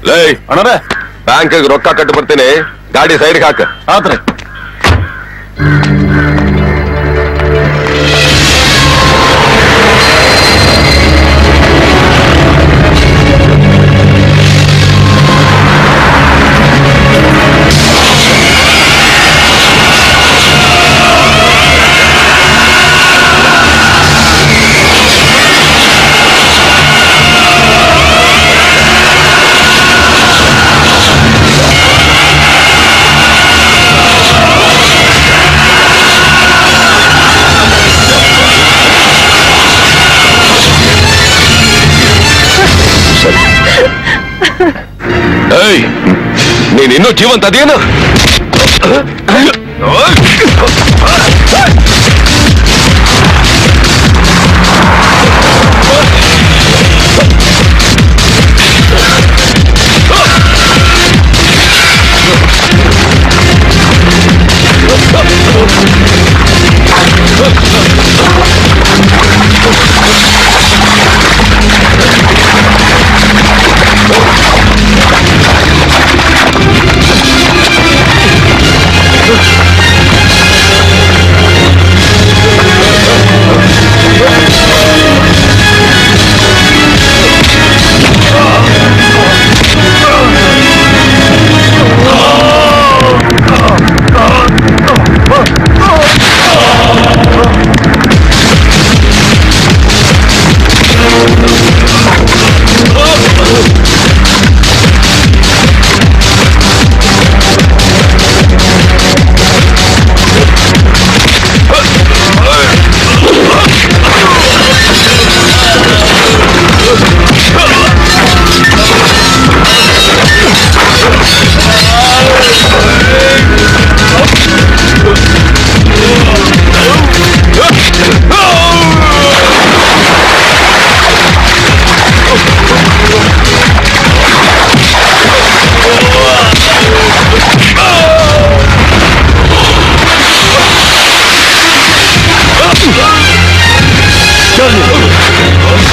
ಲೇ ಅಣ್ಣರೇ, ಬ್ಯಾಂಕ್ ರೊಕ್ಕ ಕಟ್ಟು ಬರ್ತೀನಿ, ಗಾಡಿ ಸೈಡ್ಗೆ ಹಾಕ. ಆತ್ರಿ. ನೀನ್ ಇನ್ನೂ ಜೀವಂತ ಅದೇನು?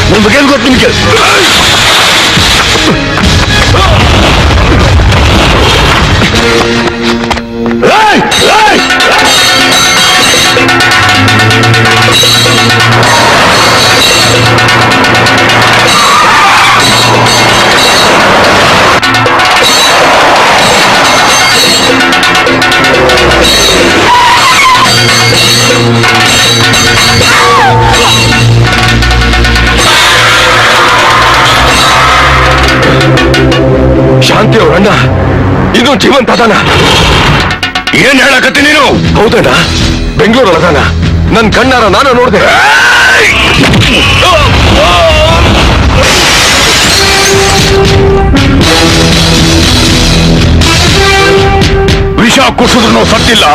ನನ್ ಬಗ್ಗೆ ಏನ್ ಗೊತ್ತು ನಿಮ್ಗೆ? ಶಾಂತಿ ಅವ್ರಣ್ಣ ಇದು ಜೀವಂತ ಅದಾನ. ಏನ್ ಹೇಳಕತ್ತಿ ನೀನು? ಹೌದಣ್ಣ, ಬೆಂಗಳೂರೊಳಗಾನ. ನನ್ ಕಣ್ಣಾರ ನಾನು ನೋಡ್ದೆ. ವಿಷ ಕುಸಿದ್ರು ಸತ್ತಿಲ್ಲ,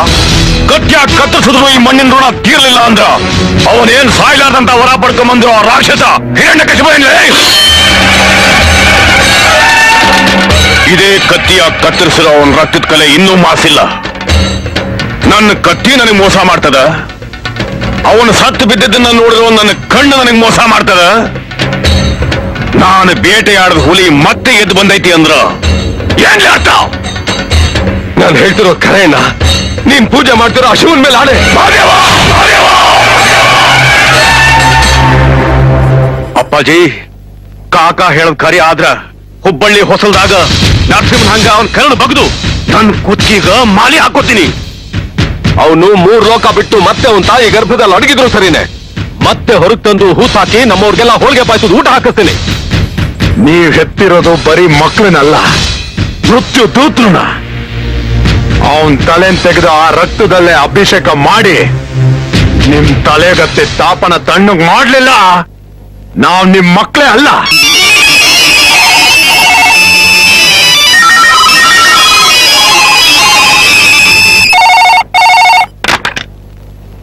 ಕತ್ಯಾಗ ಕತ್ತರಿಸಿದ್ರು ಈ ಮಣ್ಣಿನ ಋಣ ತೀರ್ಲಿಲ್ಲ ಅಂದ್ರ ಅವನೇನ್ ಸಾಯ್ಲಾರ್ದಂತ ವರ ಪಡ್ಕೊಂಬಂದ್ರು ಆ ರಾಕ್ಷಸ ಹಿರಣ್ಯಕಶಿಪು. ಇದೇ ಕತ್ತಿಯ ಕತ್ತರಿಸಿರೋ ಅವನ್ ರಕ್ತದ ಕಲೆ ಇನ್ನೂ ಮಾಸಿಲ್ಲ. ನನ್ನ ಕತ್ತಿ ನನಗೆ ಮೋಸ ಮಾಡ್ತದ, ಅವನು ಸತ್ತು ಬಿದ್ದದನ್ನ ನೋಡಿದ್ರು ನನ್ನ ಕಣ್ಣು ನನಗೆ ಮೋಸ ಮಾಡ್ತದ. ನಾನು ಬೇಟೆಯಾಡದ ಹುಲಿ ಮತ್ತೆ ಎದ್ದು ಬಂದೈತಿ ಅಂದ್ರ ಏನ್ ಅರ್ಥ? ನಾನು ಹೇಳ್ತಿರೋ ಕರೆಯಣ್ಣ, ನೀನ್ ಪೂಜೆ ಮಾಡ್ತಿರೋ ಆ ಶಿವನ್ ಮೇಲೆ ಆಣೆ. ಅಪ್ಪಾಜಿ, ಕಾಕ ಹೇಳದ್ ಕರಿ ಆದ್ರ ಹುಬ್ಬಳ್ಳಿ ಹೊಸಲ್ದಾಗ ನರಸಿಂಹನ್ ಹಂಗ ಅವನ್ ಕರಳು ಬಗ್ದು ನನ್ ಕುತ್ತಿಗ ಮಾಲಿ ಹಾಕೋತೀನಿ. ಅವನು 3 ಲೋಕ ಬಿಟ್ಟು ಮತ್ತೆ ಅವನ್ ತಾಯಿ ಗರ್ಭದಲ್ಲಿ ಅಡಗಿದ್ರು ಸರಿನೇ, ಮತ್ತೆ ಹೊರಗ್ ತಂದು ಹೂಸಾಕಿ ನಮ್ಮವ್ರಿಗೆಲ್ಲ ಹೋಳಿಗೆ ಪಾಯ್ತದ ಊಟ ಹಾಕಿಸ್ತೀನಿ. ನೀವ್ ಹೆತ್ತಿರೋದು ಬರೀ ಮಕ್ಕಳನ್ನಲ್ಲ, ಮೃತ್ಯು ದೂತ್ರನ. ಅವನ್ ತಲೆನ್ ತೆಗೆದು ಆ ರಕ್ತದಲ್ಲೇ ಅಭಿಷೇಕ ಮಾಡಿ ನಿಮ್ ತಲೆಗತ್ತೆ ತಾಪನ ತಣ್ಣಗ್ ಮಾಡ್ಲಿಲ್ಲ, ನಾವ್ ನಿಮ್ ಮಕ್ಕಳೇ ಅಲ್ಲ.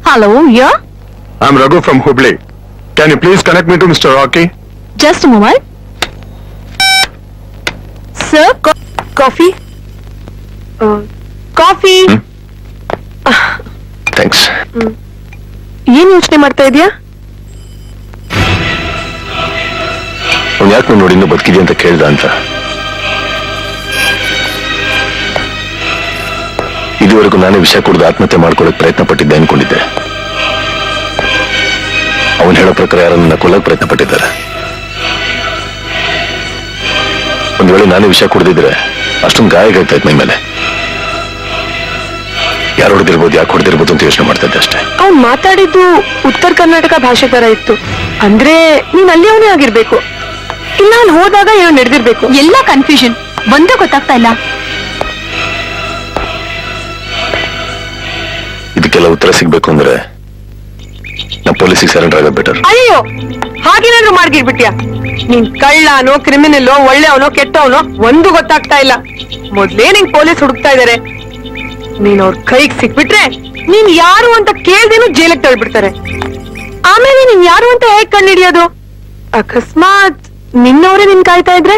Hello, yeah? I'm Raghu from Hubli. Can you please connect me to Mr. Rocky? Just a moment. Sir, coffee? Coffee? Thanks. ಏನ್ ಯೋಚನೆ ಮಾಡ್ತಾ ಇದೀಯಾ? ಅವ್ನು ಯಾಕೆ ನೋಡಿ ಇನ್ನೂ ಬದುಕಿದೆ ಅಂತ ಕೇಳ್ದ ಅಂತ. ಇಲ್ಲಿವರೆಗೂ ನಾನೇ ವಿಷ ಕುಡಿದು ಆತ್ಮಹತ್ಯೆ ಮಾಡ್ಕೊಳ್ಳೋಕೆ ಪ್ರಯತ್ನ ಪಟ್ಟಿದ್ದೆ ಅನ್ಕೊಂಡಿದ್ದೆ. ಅವನು ಹೇಳೋ ಪ್ರಕಾರ ಯಾರನ್ನ ಕೊಲ್ಲಕ್ಕೆ ಪ್ರಯತ್ನ ಪಟ್ಟಿದ್ದಾರೆ. ಒಂದ್ ವೇಳೆ ನಾನೇ ವಿಷ ಕುಡಿದಿದ್ರೆ ಅಷ್ಟೊಂದು ಗಾಯಗಾಗ್ತಾ ಇತ್ತು ಮೈ ಮೇಲೆ. ಯಾರು ಹೊಡೆದಿರ್ಬೋದು, ಯಾಕೆ ಹೊಡೆದಿರ್ಬೋದು ಅಂತ ಯೋಚನೆ ಮಾಡ್ತಾ ಇದ್ದೆ ಅಷ್ಟೇ. ಅವ್ನ್ ಮಾತಾಡಿದ್ದು ಉತ್ತರ ಕರ್ನಾಟಕ ಭಾಷೆ ತರ ಇತ್ತು. ಅಂದ್ರೆ ನೀನ್ ಅಲ್ಲಿ ಅವನೇ ಆಗಿರ್ಬೇಕು, ಇಲ್ಲ ಅಲ್ಲಿ ಹೋದಾಗ ಏನೋ ನಡೆದಿರ್ಬೇಕು. ಎಲ್ಲ ಕನ್ಫ್ಯೂಷನ್, ಒಂದೇ ಗೊತ್ತಾಗ್ತಾ ಇಲ್ಲ. ಇದಕ್ಕೆಲ್ಲ ಉತ್ತರ ಸಿಗ್ಬೇಕು ಅಂದ್ರೆ ನಾ ಪೊಲೀಸಿಗೆ ಸರೆಂಡರ್ ಆಗೋದು ಬೆಟರ್. ಅಯ್ಯೋ, ಹಾಗೇನಾದ್ರೂ ಮಾಡ್ಗಿರ್ಬಿಟ್ಯಾ? ನೀನ್ ಕಳ್ಳನೋ ಕ್ರಿಮಿನಲ್ಲೋ ಒಳ್ಳೆಯವನೋ ಕೆಟ್ಟವನೋ ಒಂದು ಗೊತ್ತಾಗ್ತಾ ಇಲ್ಲ. ಮೊದ್ಲೇ ನಿಂಗ್ ಪೊಲೀಸ್ ಹುಡುಕ್ತಾ ಇದಾರೆ. ನೀನ್ ಅವ್ರ ಕೈಗೆ ಸಿಕ್ಬಿಟ್ರೆ ನೀನ್ ಯಾರು ಅಂತ ಕೇಳ್ದೇನು ಜೈಲಿಗೆ ತಳ್ಬಿಡ್ತಾರೆ. ಆಮೇಲೆ ನೀನ್ ಯಾರು ಅಂತ ಹೇಗ್ ಕಂಡಿಡಿಯೋದು? ಅಕಸ್ಮಾತ್ ನಿನ್ನವರೇ ನಿನ್ ಕಾಯ್ತಾ ಇದ್ರೆ?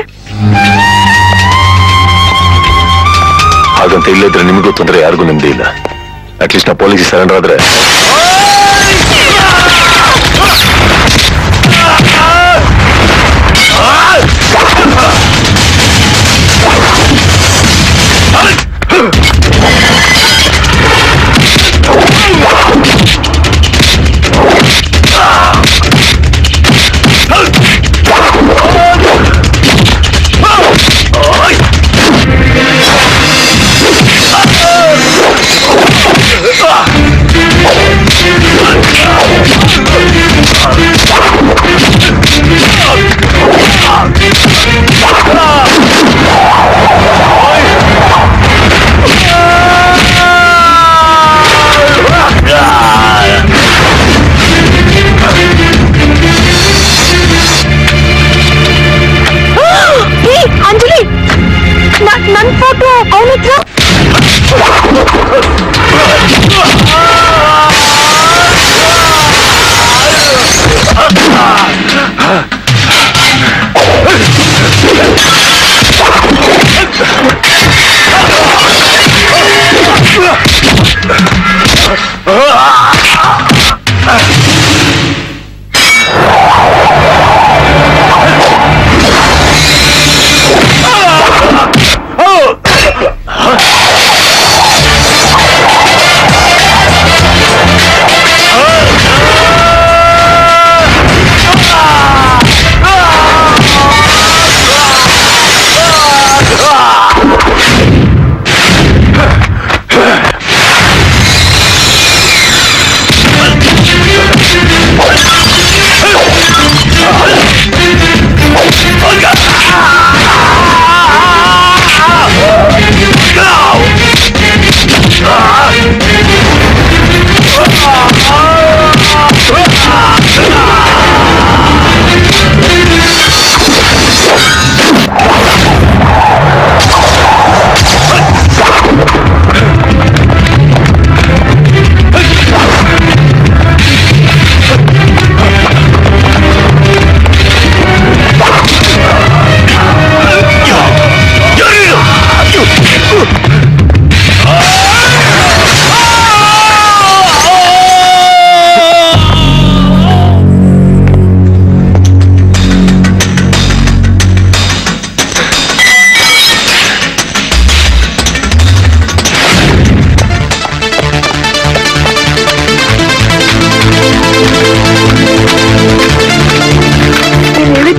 ಹಾಗಂತ ಇಲ್ಲದ್ರೆ ನಿಮಗೂ ತೊಂದರೆ, ಯಾರಿಗೂ ನೆಮ್ಮದಿ ಇಲ್ಲ. ಅಟ್ಲೀಸ್ಟ್ ನಾ ಪೊಲೀಸಿಗೆ ಸರೆಂಡರ್ ಆದ್ರೆ ಅಂಜಲಿ, ನನ್ ಫೋಟೋ ಅವನ ಹತ್ರ.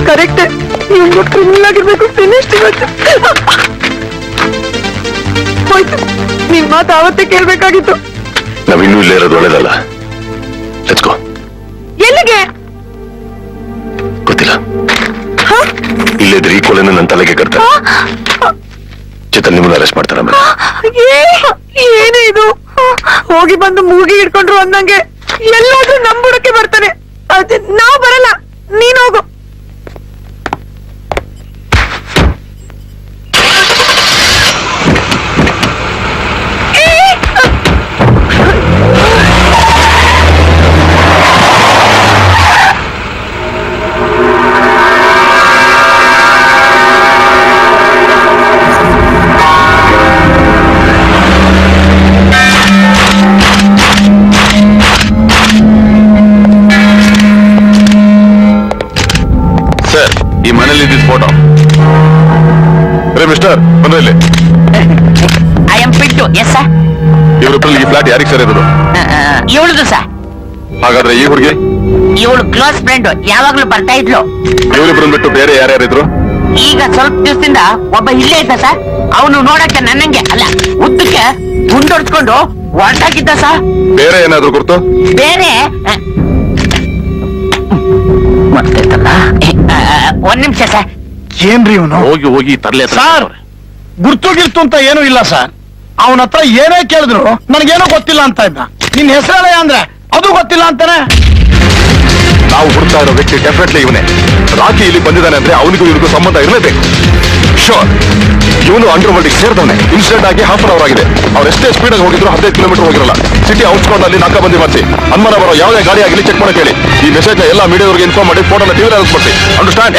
ಕರೆಕ್ಟ್, ನೀವು ಕ್ರಿಮಿನಲ್ ಆಗಿರ್ಬೇಕು. ಫಿನಿಶ್ಡ್ ಇವತ್ತು. ಹೋಯ್ತು, ನಿನ್ ಮಾತು ಆವತ್ತೇ ಕೇಳ್ಬೇಕಾಗಿತ್ತು. ನಾವಿನ್ನೂ ಇಲ್ಲೇ ಇರೋದು ಒಳ್ಳೇದಲ್ಲ. Let's go. ಎಲ್ಲಿಗೆ? ಗೊತ್ತಿಲ್ಲ. ಇಲ್ಲಿದ್ರೆ ಈ ಕೊಲೆನ ನನ್ನ ತಲೆಗೆ ಕಟ್ತಾರೆ. ಚೇತನ್ ನಿಮ್ಮನ್ನ ಅರೆಸ್ಟ್ ಮಾಡ್ತಾರೆ. ಏನೇ ಇದು? ಹೋಗಿ ಬಂದು ಮೂಗಿ ಹಿಡ್ಕೊಂಡ್ರು ಅಂದಂಗೆ ಎಲ್ಲಾದ್ರೂ ನಂಬುಡಕ್ಕೆ ಬರ್ತಾನೆ. ನಾವ್ ಬರಲ್ಲ, ನೀನ್ ಹೋಗು. ಈ ಮನೇಲಿ ಇದ್ದಿದ್ ಫೋಟೋ. ರೇ ಮಿಸ್ಟರ್, ಬಂದ್ರೆ ಇಲ್ಲಿ. I am fit to, yes sir. ಇವರಿಬ್ಬರಲ್ಲಿ ಈ ಫ್ಲಾಟ್ ಯಾರಿಗೆ ಸೇರಿರೋದು? ಇವಳದು ಸರ್. ಹಾಗಾದ್ರೆ ಈ ಹುಡುಗಿ ಇವಳು ಕ್ಲೋಸ್ ಫ್ರೆಂಡ್, ಯಾವಾಗ್ಲೂ ಬರ್ತಾ ಇದ್ಲು. ಇವರಿಬ್ಬರನ್ನ ಬಿಟ್ಟು ಬೇರೆ ಯಾರ್ಯಾರಿದ್ರು? ಈಗ ಸ್ವಲ್ಪ ದಿವಸದಿಂದ ಒಬ್ಬ ಇಲ್ಲೇ ಇದ್ದ ಸರ್. ಅವನು ನೋಡಕ್ಕೆ ನನ್ನಂಗೆ ಅಲ್ಲ, ಉದ್ದಕ್ಕೆ ಗುಂಡೊಡ್ಸ್ಕೊಂಡು ಹೊರಟಾಗಿದ್ದ ಸರ್. ಬೇರೆ ಏನಾದ್ರು ಗುರ್ತು? ಬೇರೆ ಮರ್ತೈತಲ್ಲ. ಒಂದ್ ನಿಮಿಷ ಸರ್. ಏನ್ರಿ ಇವನು? ಹೋಗಿ ಹೋಗಿ ತರ್ಲೆ ಸರ್, ಗುರ್ತು ಗಿರ್ತು ಅಂತ ಏನೂ ಇಲ್ಲ ಸರ್. ಅವನ ಹತ್ರ ಏನೇ ಕೇಳಿದ್ರು ನನಗೇನೋ ಗೊತ್ತಿಲ್ಲ ಅಂತ ಇದ್ದ. ನಿನ್ ಹೆಸರೇ ಅಂದ್ರೆ ಅದು ಗೊತ್ತಿಲ್ಲ ಅಂತಾನೆ. ನಾವು ಹುಡುಕ್ತಾ ಇರೋ ವ್ಯಕ್ತಿ ಡೆಫಿನೆಟ್ಲಿ ಇವನೇ. ರಾಕಿ ಇಲ್ಲಿ ಬಂದಿದ್ದಾನೆ ಅಂದ್ರೆ ಅವನಿಗೂ ಇವನಿಗೂ ಸಂಬಂಧ ಇರಲೇಬೇಕು. ಶೋರ್, ಇವನು ಅಂಡರ್ ವರ್ಲ್ಡ್ ಸೇರಿದವನೇ. ಇನ್ಸಿಡೆಂಟ್ ಆಗಿ ಹಾಫ್ ಅನ್ ಅವರ್ ಆಗಿದೆ. ಅವ್ರು ಎಷ್ಟೇ ಸ್ಪೀಡ್ ಆಗಿ ಹೋಗಿದ್ರು 15 ಕಿಲೋಮೀಟರ್ ಹೋಗಿರಲ್ಲ. ಸಿಟಿ ಔಟ್ಸ್ಕೌಂಡ್ ಅಲ್ಲಿ ನಾಕಾಬಂದಿ ಮಾಡಿಸಿ, ಅನುಮಾನ ಬರೋ ಯಾವುದೇ ಗಾಡಿ ಆಗಲಿ ಚೆಕ್ ಮಾಡಕ್ಕೆ ಹೇಳಿ. ಈ ಮೆಸೇಜ್ ಎಲ್ಲ ಮೀಡಿಯಾದವರಿಗೆ ಇನ್ಫಾರ್ಮ್ ಮಾಡಿ ಫೋಟೋನ ಟಿವಿಲಿ ಹಾಕ್ಬಿಡ್ಸಿ. ಅಂಡರ್ಸ್ಟ್ಯಾಂಡ್?